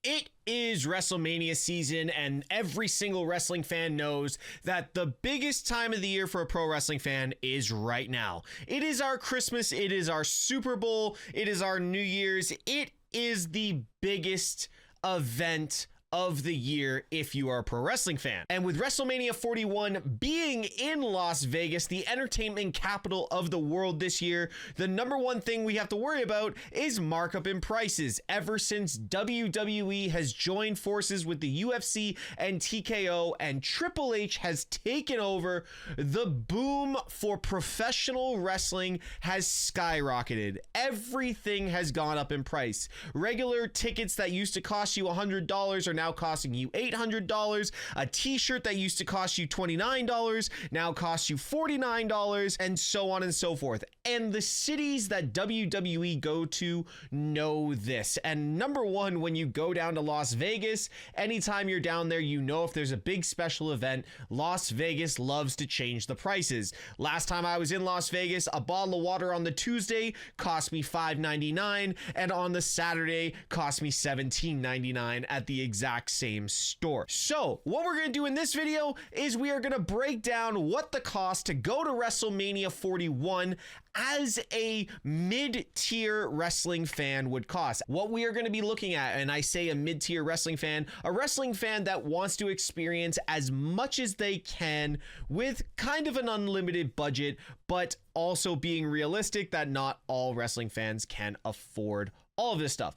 It is WrestleMania season, and every single wrestling fan knows that the biggest time of the year for a pro wrestling fan is right now. It is our Christmas, it is our Super Bowl, it is our New Year's, it is the biggest event of the year if you are a pro wrestling fan. And with WrestleMania 41 being in Las Vegas, the entertainment capital of the world this year, the number one thing we have to worry about is markup in prices. Ever since WWE has joined forces with the UFC and TKO and Triple H has taken over, the boom for professional wrestling has skyrocketed. Everything has gone up in price. Regular tickets that used to cost you $100 are now costing you $800. A t-shirt that used to cost you $29 now costs you $49, and so on and so forth. And the cities that WWE go to know this. And number one, when you go down to Las Vegas, anytime you're down there, you know if there's a big special event, Las Vegas loves to change the prices. Last time I was in Las Vegas, a bottle of water on the Tuesday cost me $5.99, and on the Saturday cost me $17.99 at the exact same store. So what we're going to do in this video is we are going to break down what the cost to go to WrestleMania 41 as a mid-tier wrestling fan would cost. What we are going to be looking at, and I say a mid-tier wrestling fan, a wrestling fan that wants to experience as much as they can with kind of an unlimited budget, but also being realistic that not all wrestling fans can afford all of this stuff.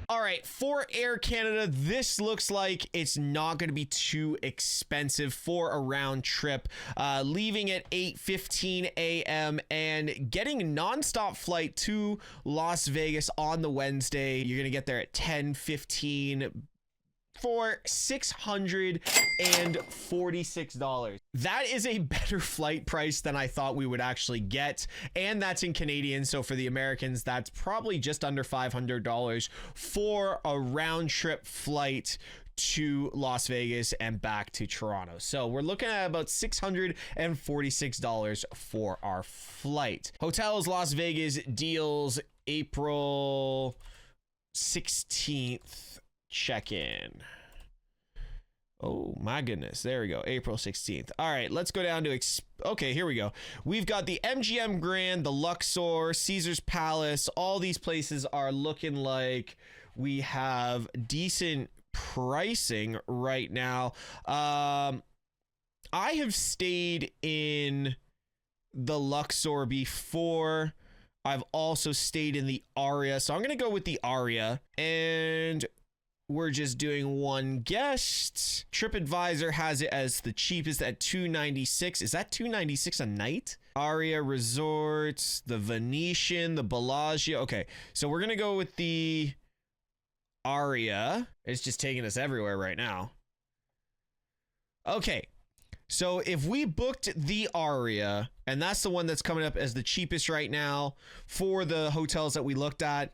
All right, for Air Canada, this looks like it's not going to be too expensive for a round trip. Leaving at 8:15 a.m. and getting a nonstop flight to Las Vegas on the Wednesday. You're going to get there at 10:15 for $646. That is a better flight price than I thought we would actually get, and that's in Canadian. So for the Americans, that's probably just under $500 for a round trip flight to Las Vegas and back to Toronto. So we're looking at about $646 for our flight. Hotels Las Vegas deals April 16th check-in. Oh my goodness, there we go, April 16th. All right, let's go down to okay, here we go. We've got the MGM Grand, the Luxor, Caesar's Palace. All these places are looking like we have decent pricing right now. I have stayed in the Luxor before. I've also stayed in the Aria, so I'm gonna go with the Aria, and we're just doing one guest. TripAdvisor has it as the cheapest at $296. Is that $296 a night? Aria Resorts, the Venetian, the Bellagio. Okay, so we're gonna go with the Aria. It's just taking us everywhere right now. Okay, so if we booked the Aria, and that's the one that's coming up as the cheapest right now for the hotels that we looked at,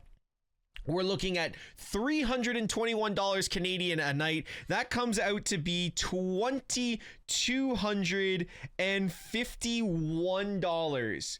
we're looking at $321 Canadian a night. That comes out to be $2,251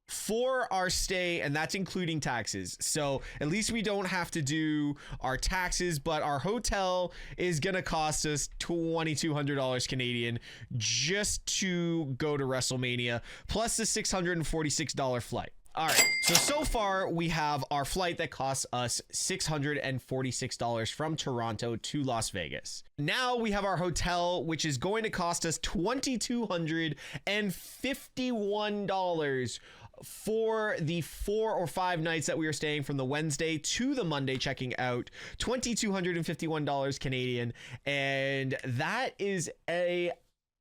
for our stay, and that's including taxes. So at least we don't have to do our taxes, but our hotel is gonna cost us $2,200 Canadian just to go to WrestleMania, plus the $646 flight. All right, so far we have our flight that costs us $646 from Toronto to Las Vegas. Now we have our hotel, which is going to cost us $2,251 for the 4 or 5 nights that we are staying from the Wednesday to the Monday checking out. $2,251 Canadian, and that is a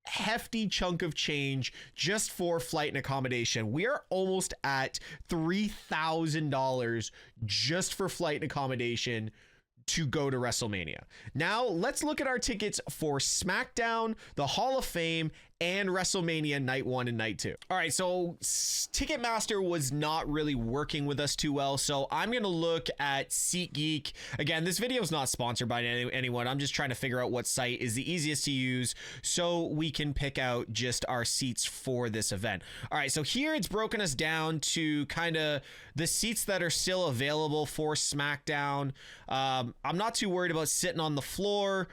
hefty chunk of change just for flight and accommodation. We are almost at $3,000 just for flight and accommodation to go to WrestleMania. Now let's look at our tickets for SmackDown, the Hall of Fame, and WrestleMania night 1 and night 2. All right, so Ticketmaster was not really working with us too well, so I'm gonna look at SeatGeek. Again, this video is not sponsored by anyone. I'm just trying to figure out what site is the easiest to use so we can pick out just our seats for this event. All right, so here it's broken us down to kind of the seats that are still available for SmackDown. I'm not too worried about sitting on the floor.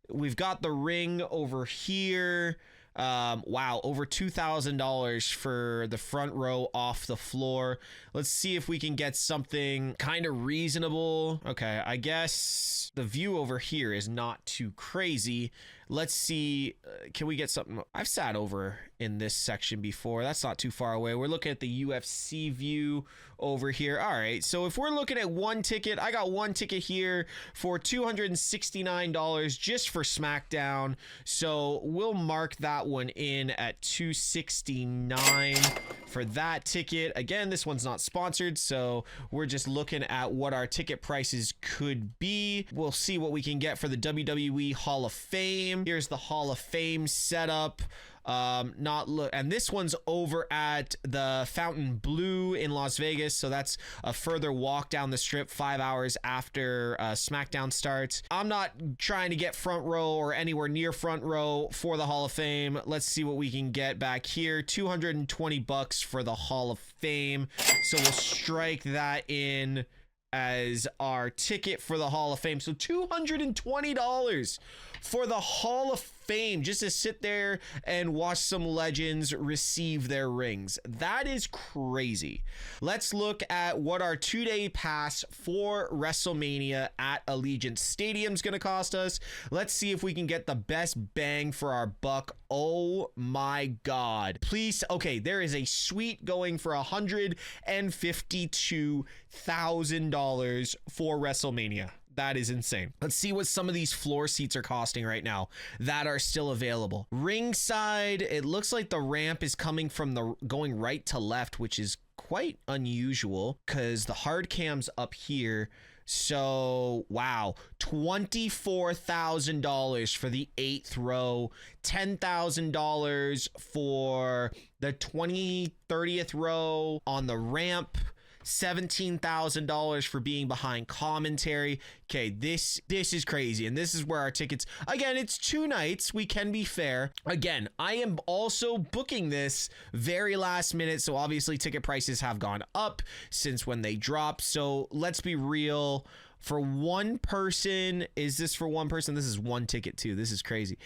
We've got the ring over here. Wow, over $2,000 for the front row off the floor. Let's see if we can get something kind of reasonable. Okay, I guess the view over here is not too crazy. Let's see, can we get something? I've sat over in this section before. That's not too far away. We're looking at the UFC view over here. All right, so if we're looking at one ticket, I got one ticket here for $269 just for SmackDown. So we'll mark that one in at $269 for that ticket. Again, this one's not sponsored, so we're just looking at what our ticket prices could be. We'll see what we can get for the WWE Hall of Fame. Here's the Hall of Fame setup. And this one's over at the Fountain Blue in Las Vegas, so that's a further walk down the strip 5 hours after SmackDown starts. I'm not trying to get front row or anywhere near front row for the Hall of Fame. Let's see what we can get back here. $220 for the Hall of Fame, so we'll strike that in as our ticket for the Hall of Fame. So $220 for the Hall of Fame, just to sit there and watch some legends receive their rings. That is crazy. Let's look at what our 2-day pass for WrestleMania at Allegiant Stadium is going to cost us. Let's see if we can get the best bang for our buck. Oh my God. Please. Okay, there is a suite going for $152,000 for WrestleMania. That is insane. Let's see what some of these floor seats are costing right now that are still available. Ringside, it looks like the ramp is coming from the going right to left, which is quite unusual because the hard cam's up here. So, wow, $24,000 for the 8th row, $10,000 for the 30th row on the ramp, $17,000 for being behind commentary. Okay, this is crazy, and this is where our tickets, again, it's 2 nights, we can be fair. Again, I am also booking this very last minute, so obviously ticket prices have gone up since when they dropped. So let's be real, for one person, is this for one person? This is one ticket too. This is crazy.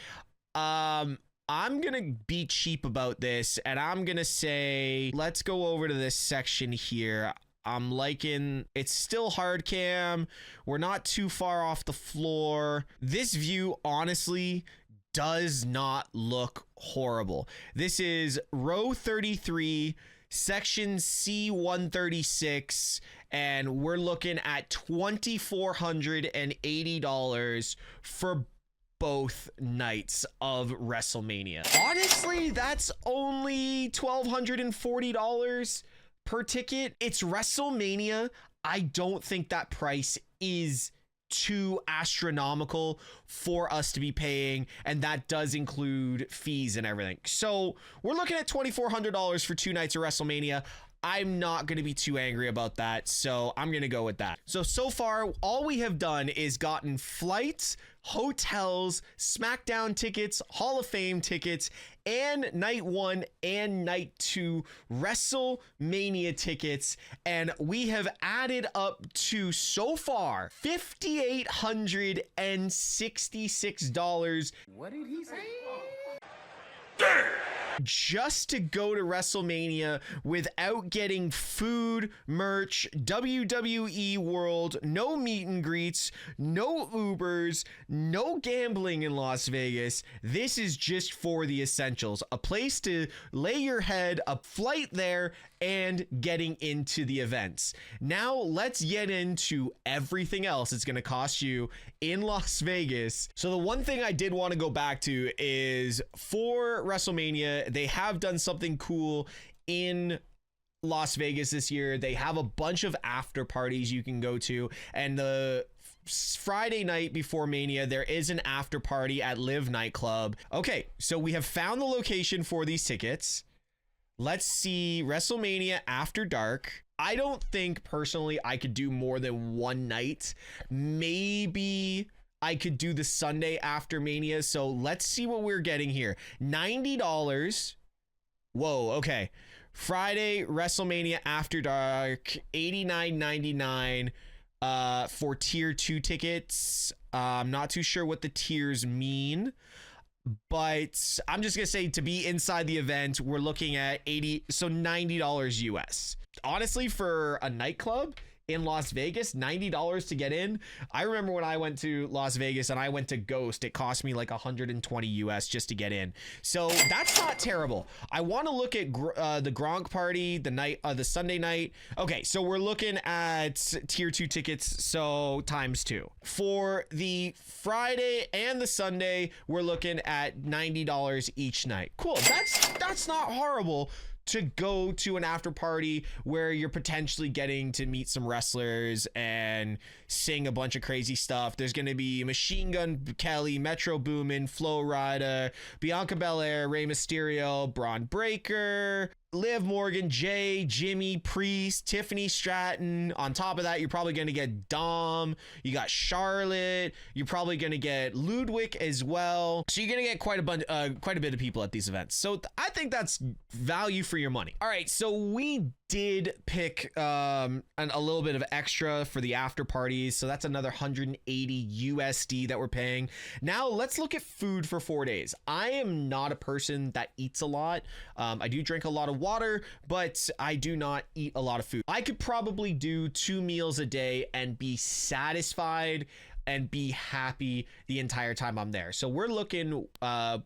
I'm gonna be cheap about this, and I'm gonna say, let's go over to this section here. I'm liking, it's still hard cam. We're not too far off the floor. This view honestly does not look horrible. This is row 33, section C136, and we're looking at $2,480 for both nights of WrestleMania. Honestly, that's only $1,240 per ticket. It's WrestleMania. I don't think that price is too astronomical for us to be paying, and that does include fees and everything. So we're looking at $2,400 for 2 nights of WrestleMania. I'm not going to be too angry about that, so I'm going to go with that. So far, all we have done is gotten flights, hotels, SmackDown tickets, Hall of Fame tickets, and night 1 and night 2 WrestleMania tickets, and we have added up to, so far, $5,866. What did he say? Just to go to WrestleMania without getting food, merch, WWE World, no meet and greets, no Ubers, no gambling in Las Vegas. This is just for the essentials. A place to lay your head, a flight there, and getting into the events. Now let's get into everything else it's going to cost you in Las Vegas. So the one thing I did want to go back to is for WrestleMania, they have done something cool in Las Vegas this year. They have a bunch of after parties you can go to, and the Friday night before Mania, there is an after party at Live Nightclub. Okay, so we have found the location for these tickets. Let's see, WrestleMania After Dark. I don't think personally I could do more than one night. Maybe I could do the Sunday after Mania. So let's see what we're getting here. $90. Whoa, okay. Friday, WrestleMania After Dark, $89.99 for tier 2 tickets. I'm not too sure what the tiers mean, but I'm just gonna say to be inside the event, we're looking at $90 US. Honestly, for a nightclub in Las Vegas, $90 to get in. I remember when I went to Las Vegas and I went to Ghost, it cost me like 120 US just to get in. So that's not terrible. I want to look at the Gronk party, the Sunday night. Okay, so we're looking at tier 2 tickets, so times 2. For the Friday and the Sunday, we're looking at $90 each night. Cool. That's not horrible to go to an after party where you're potentially getting to meet some wrestlers and sing a bunch of crazy stuff. There's going to be Machine Gun Kelly, Metro Boomin, Flo Rida, Bianca Belair, Rey Mysterio, Braun Breaker, Liv Morgan, Jay, Jimmy, Priest, Tiffany Stratton. On top of that, you're probably going to get Dom. You got Charlotte. You're probably going to get Ludwig as well. So you're going to get quite a bit of people at these events. So I think that's value for your money. All right, so we did pick a little bit of extra for the after parties. So that's another 180 USD that we're paying. Now let's look at food for 4 days. I am not a person that eats a lot. I do drink a lot of water, but I do not eat a lot of food. I could probably do 2 meals a day and be satisfied and be happy the entire time I'm there. So we're looking,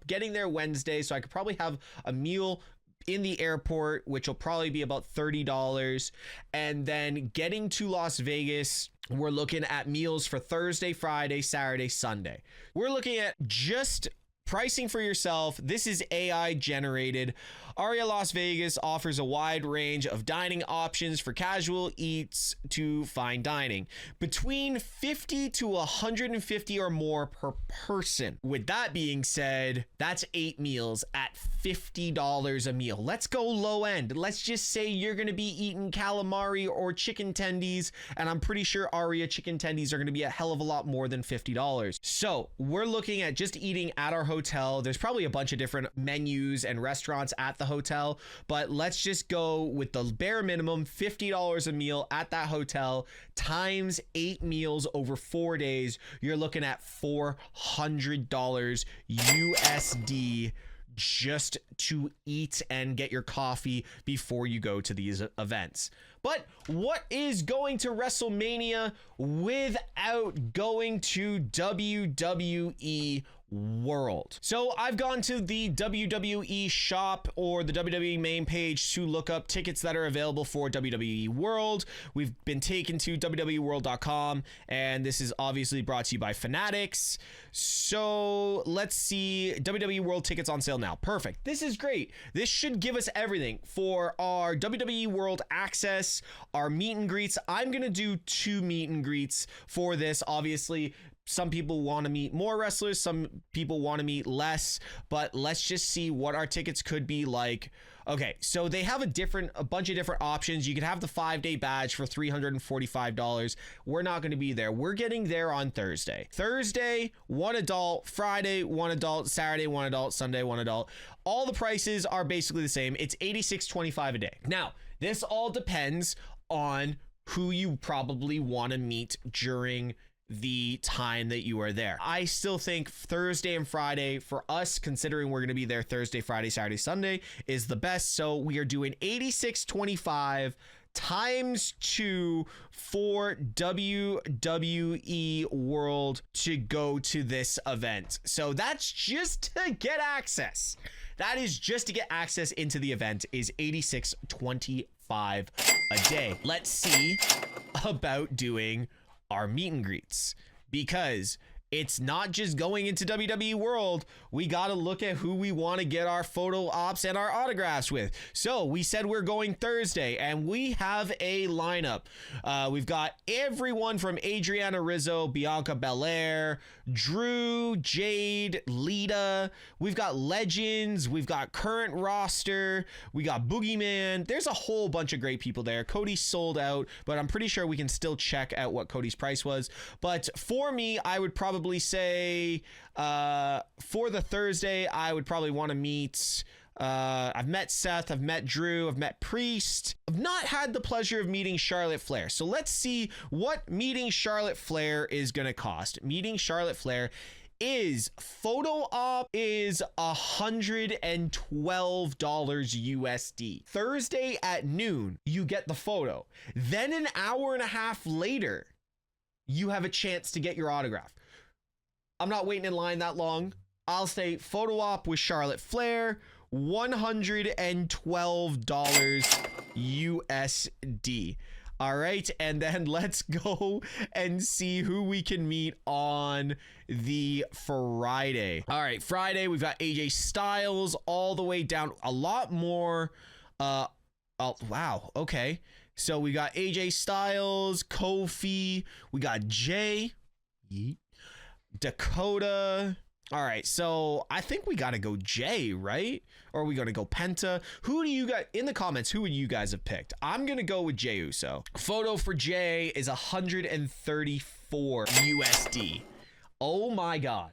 getting there Wednesday. So I could probably have a meal in the airport, which will probably be about $30. And then getting to Las Vegas, we're looking at meals for Thursday, Friday, Saturday, Sunday. We're looking at just pricing for yourself. This is AI generated. Aria Las Vegas offers a wide range of dining options for casual eats to fine dining, between 50 to 150 or more per person. With that being said, that's 8 meals at $50 a meal. Let's go low end. Let's just say you're going to be eating calamari or chicken tendies, and I'm pretty sure Aria chicken tendies are going to be a hell of a lot more than $50. So we're looking at just eating at our hotel. There's probably a bunch of different menus and restaurants at the hotel, but let's just go with the bare minimum, $50 a meal at that hotel times 8 meals over 4 days. You're looking at $400 USD just to eat and get your coffee before you go to these events. But what is going to WrestleMania without going to WWE World? So I've gone to the WWE shop or the WWE main page to look up tickets that are available for WWE World. We've been taken to WWEworld.com, and this is obviously brought to you by Fanatics. So let's see, WWE World tickets on sale now. Perfect. This is great. This should give us everything for our WWE World access, our meet and greets. I'm going to do 2 meet and greets for this. Obviously, some people want to meet more wrestlers, some people want to meet less, but let's just see what our tickets could be like. Okay, so they have a bunch of different options. You could have the 5-day badge for $345. We're not going to be there. We're getting there on Thursday. Thursday, 1 adult. Friday, 1 adult. Saturday, 1 adult. Sunday, 1 adult. All the prices are basically the same. It's $86.25 a day. Now, this all depends on who you probably want to meet during the time that you are there. I still think Thursday and Friday for us, considering we're going to be there Thursday, Friday, Saturday, Sunday, is the best. So we are doing $86.25 times 2 for WWE World to go to this event. So that's just to get access. That is just to get access into the event is $86.25 a day. Let's see about doing our meet and greets, because it's not just going into WWE World. We got to look at who we want to get our photo ops and our autographs with. So we said we're going Thursday, and we have a lineup. We've got everyone from Adriana Rizzo, Bianca Belair, Drew, Jade, Lita. We've got legends. We've got current roster. We got Boogeyman. There's a whole bunch of great people there. Cody sold out, but I'm pretty sure we can still check out what Cody's price was. But for me, I would probably say for the Thursday, I would probably want to meet I've met Seth, I've met Drew, I've met Priest. I've not had the pleasure of meeting Charlotte Flair. So let's see what meeting Charlotte Flair is going to cost. Meeting Charlotte Flair is photo op is $112 USD. Thursday at noon, you get the photo. Then an hour and a half later, you have a chance to get your autograph. I'm not waiting in line that long. I'll say photo op with Charlotte Flair, $112 USD. All right, and then let's go and see who we can meet on the Friday. All right, Friday, we've got AJ Styles all the way down. A lot more. Oh, wow. Okay. So we got AJ Styles, Kofi. We got Jay, Dakota. All right, so I think we got to go Jay, right? Or are we going to go Penta? Who do you guys, in the comments, who would you guys have picked? I'm going to go with Jey Uso. Photo for Jay is 134 USD. Oh my God.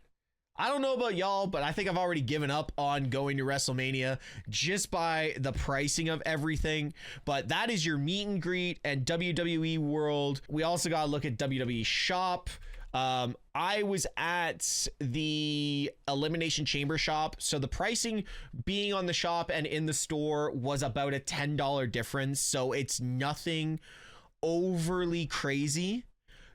I don't know about y'all, but I think I've already given up on going to WrestleMania just by the pricing of everything. But that is your meet and greet and WWE World. We also got to look at WWE Shop. I was at the Elimination Chamber shop, so the pricing being on the shop and in the store was about a $10 difference, so it's nothing overly crazy.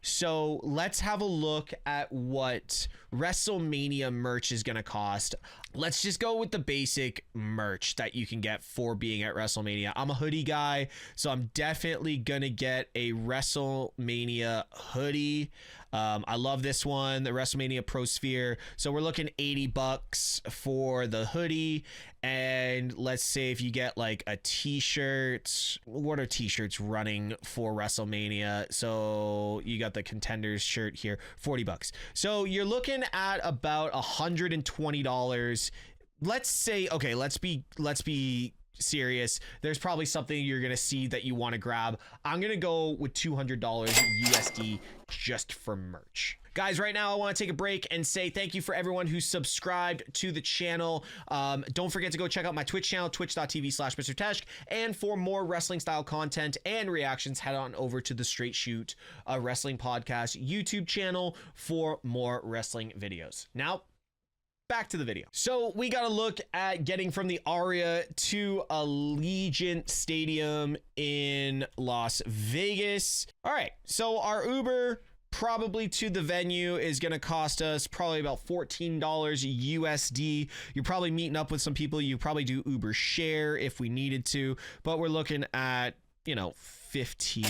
So let's have a look at what WrestleMania merch is going to cost. Let's just go with the basic merch that you can get for being at WrestleMania. I'm a hoodie guy, so I'm definitely going to get a WrestleMania hoodie. I love this one, the WrestleMania Pro Sphere. So we're looking $80 for the hoodie. And let's say if you get like a t-shirt, what are t-shirts running for WrestleMania? So you got the Contenders shirt here, $40. So you're looking at about $120. Let's say, okay, let's be serious. There's probably something you're gonna see that you want to grab. I'm gonna go with $200 USD just for merch. Guys, right now I want to take a break and say thank you for everyone who subscribed to the channel. Don't forget to go check out my Twitch channel, twitch.tv/MrTeshk. And for more wrestling style content and reactions, head on over to the Straight Shoot Wrestling Podcast YouTube channel for more wrestling videos. Now, back to the video. So we got to look at getting from the Aria to Allegiant Stadium in Las Vegas. All right, so our Uber probably to the venue is going to cost us probably about $14 USD. You're probably meeting up with some people. You probably do Uber share if we needed to, but we're looking at, 15.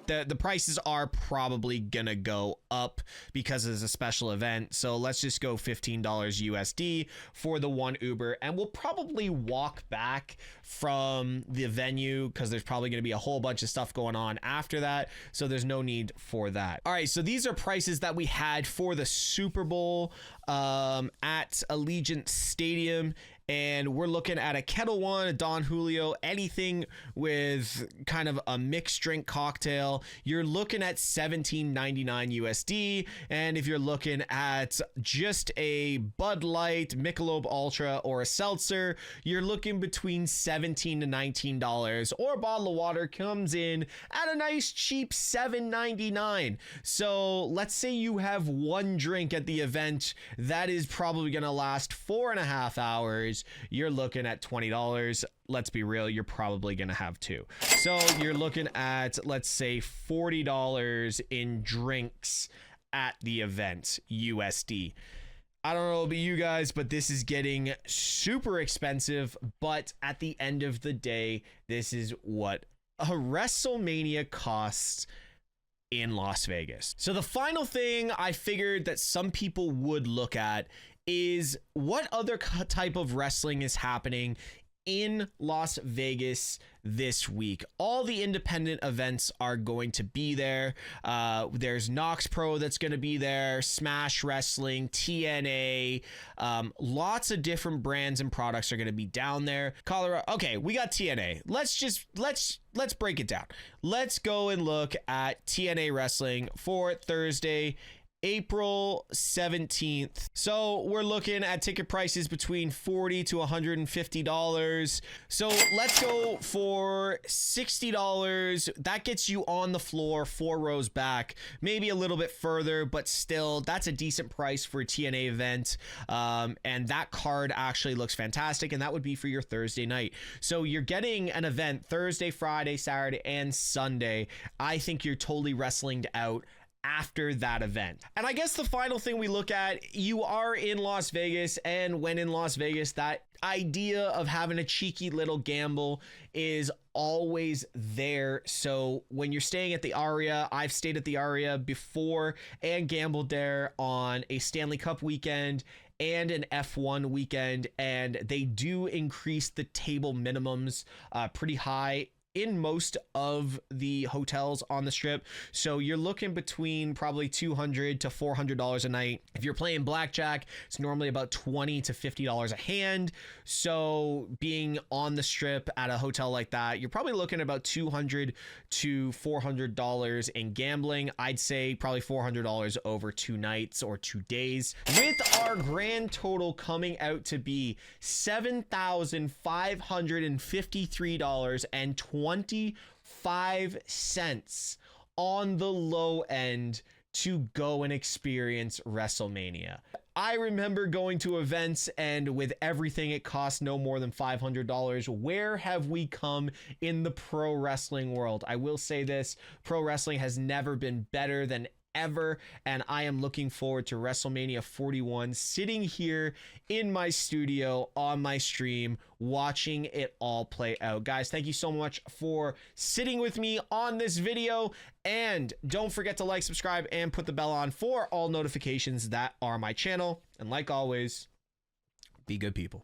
The prices are probably gonna go up because it's a special event. So let's just go $15 USD for the one Uber, and we'll probably walk back from the venue because there's probably gonna be a whole bunch of stuff going on after that. So there's no need for that. All right, so these are prices that we had for the Super Bowl at Allegiant Stadium. And we're looking at a Kettle One, a Don Julio, anything with kind of a mixed drink cocktail. You're looking at $17.99 USD. And if you're looking at just a Bud Light, Michelob Ultra, or a seltzer, you're looking between $17 to $19. Or a bottle of water comes in at a nice cheap $7.99. So let's say you have one drink at the event that is probably going to last 4.5 hours. You're looking at $20. Let's be real, you're probably gonna have two. So you're looking at, let's say, $40 in drinks at the event USD. I don't know about you guys, but this is getting super expensive. But at the end of the day, this is what a WrestleMania costs in Las Vegas. So the final thing I figured that some people would look at is what other type of wrestling is happening in Las Vegas this week. All the independent events are going to be there. There's Nox Pro that's going to be there, Smash Wrestling, TNA, lots of different brands and products are going to be down there. Colorado. Okay, we got TNA. Let's break it down. Let's go and look at TNA Wrestling for Thursday, April 17th. So we're looking at ticket prices between $40 to $150. So let's go for $60. That gets you on the floor, 4 rows back, maybe a little bit further, but still that's a decent price for a TNA event. And that card actually looks fantastic. And that would be for your Thursday night. So you're getting an event Thursday, Friday, Saturday, and Sunday. I think you're totally wrestlinged out after that event. And I guess the final thing we look at, you are in Las Vegas, and when in Las Vegas, that idea of having a cheeky little gamble is always there. So when you're staying at the Aria, I've stayed at the Aria before and gambled there on a Stanley Cup weekend and an F1 weekend, and they do increase the table minimums pretty high in most of the hotels on the strip. So you're looking between probably $200 to $400 a night. If you're playing blackjack, it's normally about $20 to $50 a hand. So being on the strip at a hotel like that, you're probably looking at about $200 to $400 in gambling. I'd say probably $400 over 2 nights or 2 days, with our grand total coming out to be $7,553.25 on the low end to go and experience WrestleMania. I remember going to events and with everything it cost no more than $500. Where have we come in the pro wrestling world? I will say this, pro wrestling has never been better than ever, and I am looking forward to WrestleMania 41, sitting here in my studio on my stream watching it all play out. Guys, thank you so much for sitting with me on this video, and don't forget to like, subscribe, and put the bell on for all notifications that are my channel. And like always, be good people.